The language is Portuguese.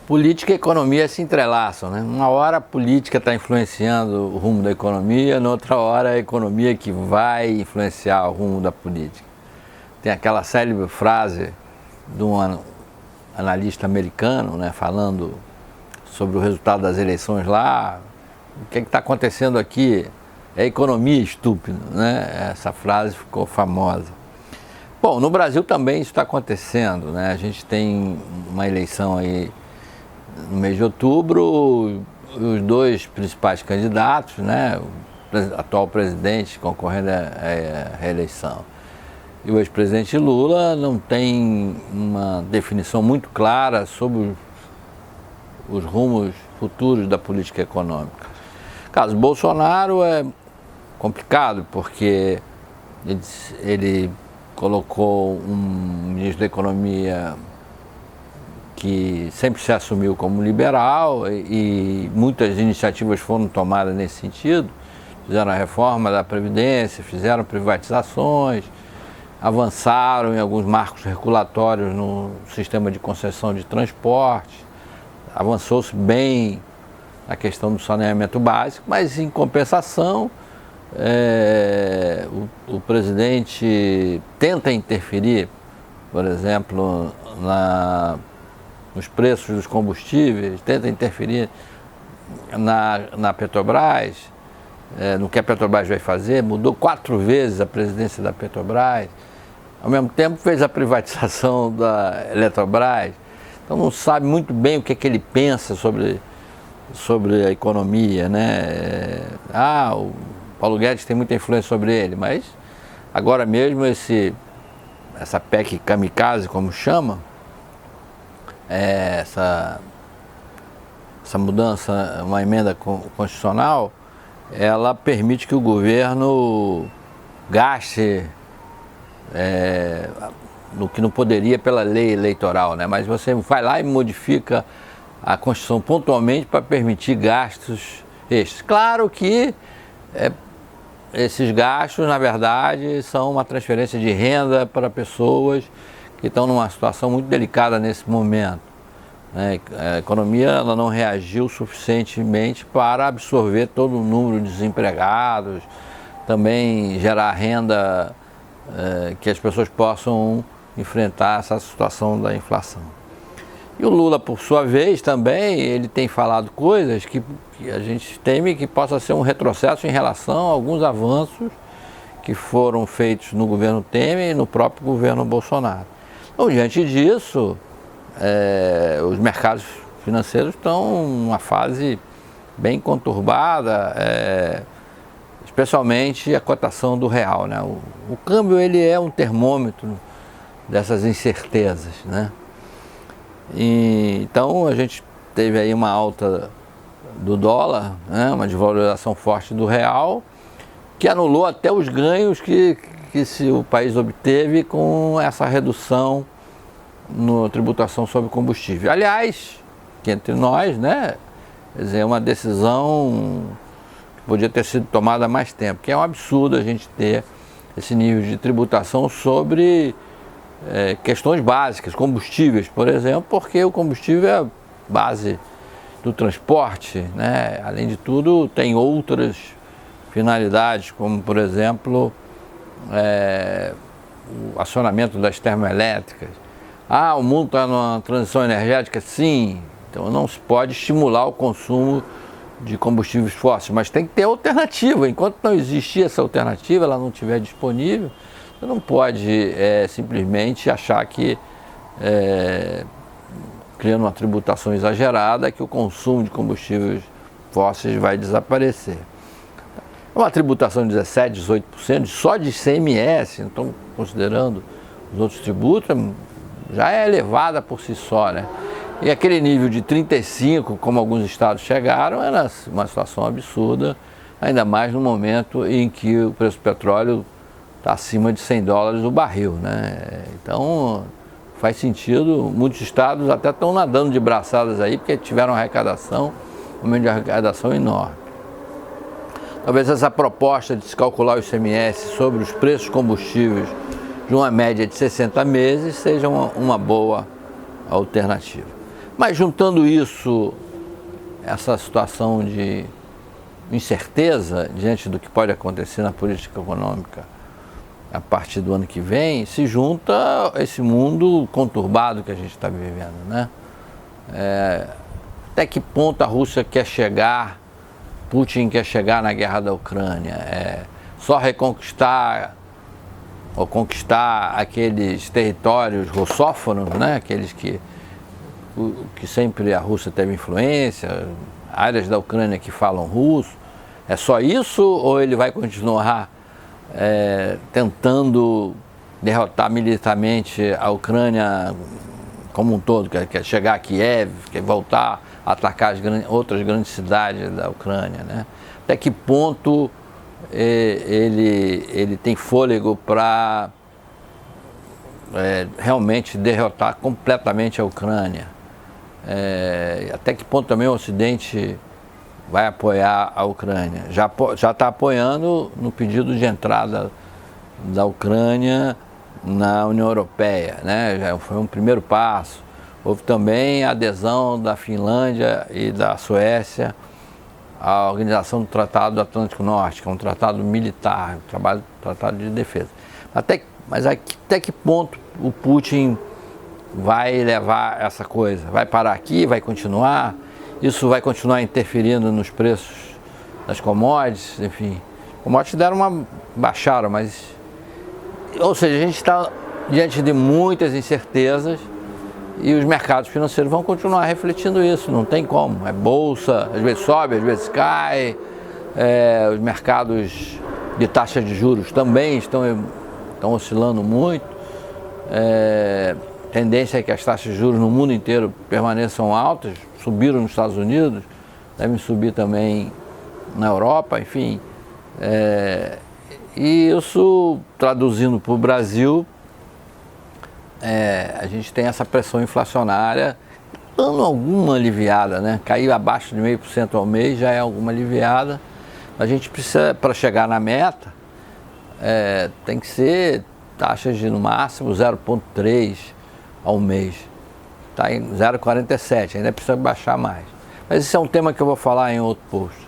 Política e economia se entrelaçam, né? Uma hora a política está influenciando o rumo da economia, na outra hora a economia que vai influenciar o rumo da política. Tem aquela célebre frase de um analista americano, né, falando sobre o resultado das eleições lá. O que está acontecendo aqui é economia estúpida, né? Essa frase ficou famosa. Bom, no Brasil também isso está acontecendo, né? A gente tem uma eleição aí no mês de outubro, os dois principais candidatos, né, o atual presidente concorrendo à reeleição e o ex-presidente Lula não tem uma definição muito clara sobre os rumos futuros da política econômica. O caso Bolsonaro é complicado porque ele colocou um ministro da Economia que sempre se assumiu como liberal e muitas iniciativas foram tomadas nesse sentido. Fizeram a reforma da Previdência, fizeram privatizações, avançaram em alguns marcos regulatórios no sistema de concessão de transporte, avançou-se bem na questão do saneamento básico, mas em compensação o presidente tenta interferir, por exemplo, nos preços dos combustíveis, tenta interferir na Petrobras, no que a Petrobras vai fazer, mudou 4 vezes a presidência da Petrobras, ao mesmo tempo fez a privatização da Eletrobras, então não sabe muito bem o que ele pensa sobre a economia, né? O Paulo Guedes tem muita influência sobre ele, mas agora mesmo essa PEC kamikaze, como chama, essa mudança, uma emenda constitucional, ela permite que o governo gaste no que não poderia pela lei eleitoral, né? Mas você vai lá e modifica a Constituição pontualmente para permitir gastos extras. Claro que esses gastos, na verdade, são uma transferência de renda para pessoas que estão numa situação muito delicada nesse momento, né? A economia ela não reagiu suficientemente para absorver todo o número de desempregados, também gerar renda que as pessoas possam enfrentar essa situação da inflação. E o Lula, por sua vez, também, ele tem falado coisas que a gente teme que possa ser um retrocesso em relação a alguns avanços que foram feitos no governo Temer e no próprio governo Bolsonaro. Então, diante disso, os mercados financeiros estão numa fase bem conturbada, especialmente a cotação do real, né? O câmbio ele é um termômetro dessas incertezas, né? Então a gente teve aí uma alta do dólar, né? Uma desvalorização forte do real, que anulou até os ganhos que o país obteve com essa redução na tributação sobre combustível. Aliás, que entre nós, né, quer dizer, é uma decisão que podia ter sido tomada há mais tempo, que é um absurdo a gente ter esse nível de tributação sobre questões básicas, combustíveis, por exemplo, porque o combustível é a base do transporte, né? Além de tudo, tem outras finalidades, como, por exemplo, o acionamento das termoelétricas. O mundo está numa transição energética? Sim, então não se pode estimular o consumo de combustíveis fósseis, mas tem que ter alternativa. Enquanto não existir essa alternativa, ela não estiver disponível, você não pode simplesmente achar que, criando uma tributação exagerada, que o consumo de combustíveis fósseis vai desaparecer. Uma tributação de 17%, 18% só de ICMS, então considerando os outros tributos, já é elevada por si só, né? E aquele nível de 35%, como alguns estados chegaram, era uma situação absurda, ainda mais no momento em que o preço do petróleo está acima de $100 o barril, né? Então faz sentido, muitos estados até estão nadando de braçadas aí, porque tiveram um aumento de arrecadação enorme. Talvez essa proposta de se calcular o ICMS sobre os preços combustíveis de uma média de 60 meses seja uma boa alternativa. Mas juntando isso, essa situação de incerteza diante do que pode acontecer na política econômica a partir do ano que vem, se junta esse mundo conturbado que a gente está vivendo, né? Até que ponto a Rússia quer chegar, Putin quer chegar na guerra da Ucrânia? Só reconquistar ou conquistar aqueles territórios russófonos, né? Aqueles que sempre a Rússia teve influência, áreas da Ucrânia que falam russo. É só isso ou ele vai continuar tentando derrotar militarmente a Ucrânia como um todo, quer chegar a Kiev, quer voltar a atacar outras grandes cidades da Ucrânia, né? Até que ponto ele tem fôlego para realmente derrotar completamente a Ucrânia? Até que ponto também o Ocidente vai apoiar a Ucrânia? Já está apoiando no pedido de entrada da Ucrânia na União Europeia, né? Já foi um primeiro passo. Houve também a adesão da Finlândia e da Suécia à Organização do Tratado do Atlântico Norte, que é um tratado militar, um tratado de defesa. Mas até que ponto o Putin vai levar essa coisa? Vai parar aqui? Vai continuar? Isso vai continuar interferindo nos preços das commodities? Enfim, commodities deram uma baixada, mas... Ou seja, a gente está diante de muitas incertezas e os mercados financeiros vão continuar refletindo isso, não tem como. É bolsa, às vezes sobe, às vezes cai, os mercados de taxa de juros também estão oscilando muito. Tendência é que as taxas de juros no mundo inteiro permaneçam altas, subiram nos Estados Unidos, devem subir também na Europa, enfim. E isso, traduzindo para o Brasil, a gente tem essa pressão inflacionária dando alguma aliviada, né? Cair abaixo de 0,5% ao mês já é alguma aliviada. A gente precisa, para chegar na meta, tem que ser taxas de no máximo 0,3% ao mês. Está em 0,47%, ainda precisa baixar mais. Mas esse é um tema que eu vou falar em outro post.